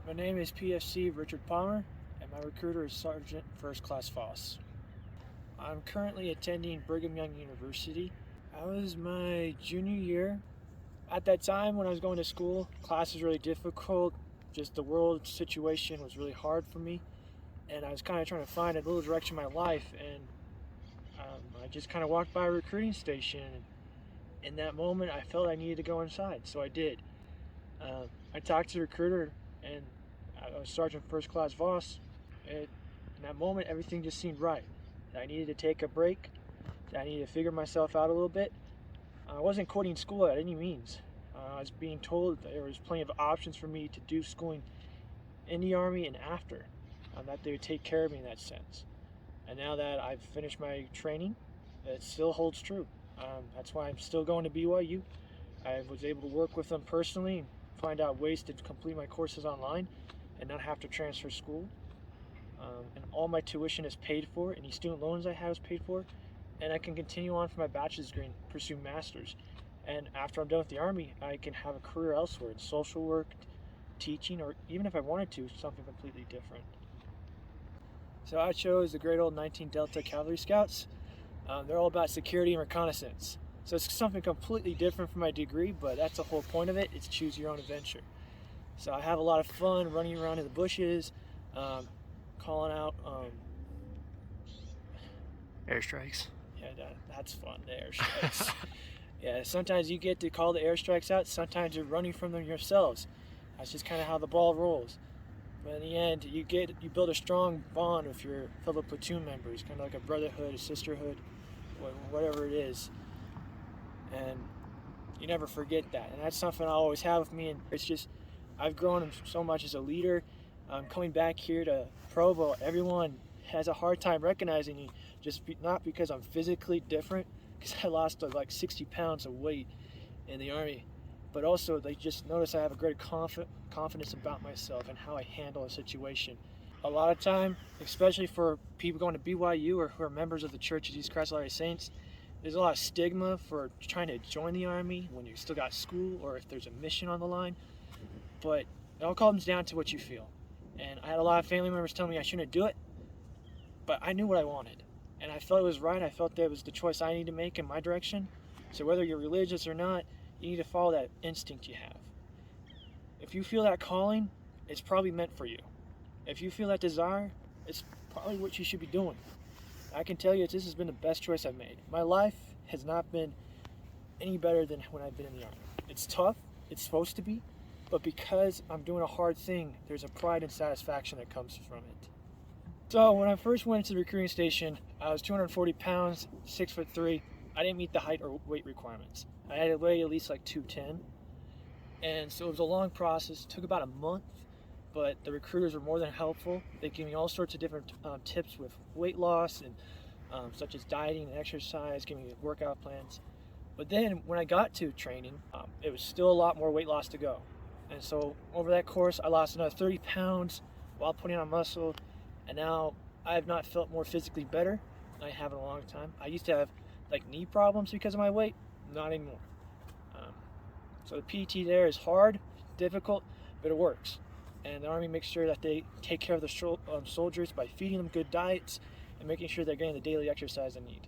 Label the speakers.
Speaker 1: My name is PFC Richard Palmer, and my recruiter is Sergeant First Class Foss. I'm currently attending Brigham Young University. That was my junior year. At that time when I was going to school, class was really difficult. Just the world situation was really hard for me, and I was kind of trying to find a little direction in my life. And I just kind of walked by a recruiting station, and in that moment, I felt I needed to go inside, so I did. I talked to the recruiter, and I was Sergeant First Class Voss. In that moment, everything just seemed right. I needed to take a break. I needed to figure myself out a little bit. I wasn't quitting school at any means. I was being told that there was plenty of options for me to do schooling in the Army and after, that they would take care of me in that sense. And now that I've finished my training, it still holds true. That's why I'm still going to BYU. I was able to work with them personally and find out ways to complete my courses online and not have to transfer school. And all my tuition is paid for. Any student loans I have is paid for. And I can continue on for my bachelor's degree and pursue master's. And after I'm done with the Army, I can have a career elsewhere in social work, teaching, or even if I wanted to, something completely different. So I chose the great old 19 Delta Cavalry Scouts. They're all about security and reconnaissance. So it's something completely different from my degree, but that's the whole point of it. It's choose your own adventure. So I have a lot of fun running around in the bushes, calling out
Speaker 2: airstrikes.
Speaker 1: Yeah, that's fun, the airstrikes. Yeah, sometimes you get to call the airstrikes out, sometimes you're running from them yourselves. That's just kind of how the ball rolls. But in the end, you build a strong bond with your fellow platoon members, kind of like a brotherhood, a sisterhood, whatever it is. And you never forget that. And that's something I always have with me. And it's just, I've grown so much as a leader. Coming back here to Provo, everyone has a hard time recognizing me, not because I'm physically different, because I lost like 60 pounds of weight in the Army, but also they just notice I have a great confidence about myself and how I handle a situation. A lot of time, especially for people going to BYU or who are members of the Church of Jesus Christ of Latter-day Saints, there's a lot of stigma for trying to join the Army when you still got school or if there's a mission on the line. But it all comes down to what you feel. And I had a lot of family members telling me I shouldn't do it, but I knew what I wanted. And I felt it was right. I felt that it was the choice I need to make in my direction. So whether you're religious or not, you need to follow that instinct you have. If you feel that calling, it's probably meant for you. If you feel that desire, it's probably what you should be doing. I can tell you this has been the best choice I've made. My life has not been any better than when I've been in the Army. It's tough, it's supposed to be, but because I'm doing a hard thing, there's a pride and satisfaction that comes from it. So when I first went to the recruiting station, I was 240 pounds, 6'3". I didn't meet the height or weight requirements. I had to weigh at least like 210. And so it was a long process. It took about a month, but the recruiters were more than helpful. They gave me all sorts of different tips with weight loss, and such as dieting and exercise, giving me workout plans. But then when I got to training, it was still a lot more weight loss to go. And so over that course, I lost another 30 pounds while putting on muscle. And now I have not felt more physically better than I have in a long time. I used to have like knee problems because of my weight, not anymore. So the PT there is hard, difficult, but it works. And the Army makes sure that they take care of the soldiers by feeding them good diets and making sure they're getting the daily exercise they need.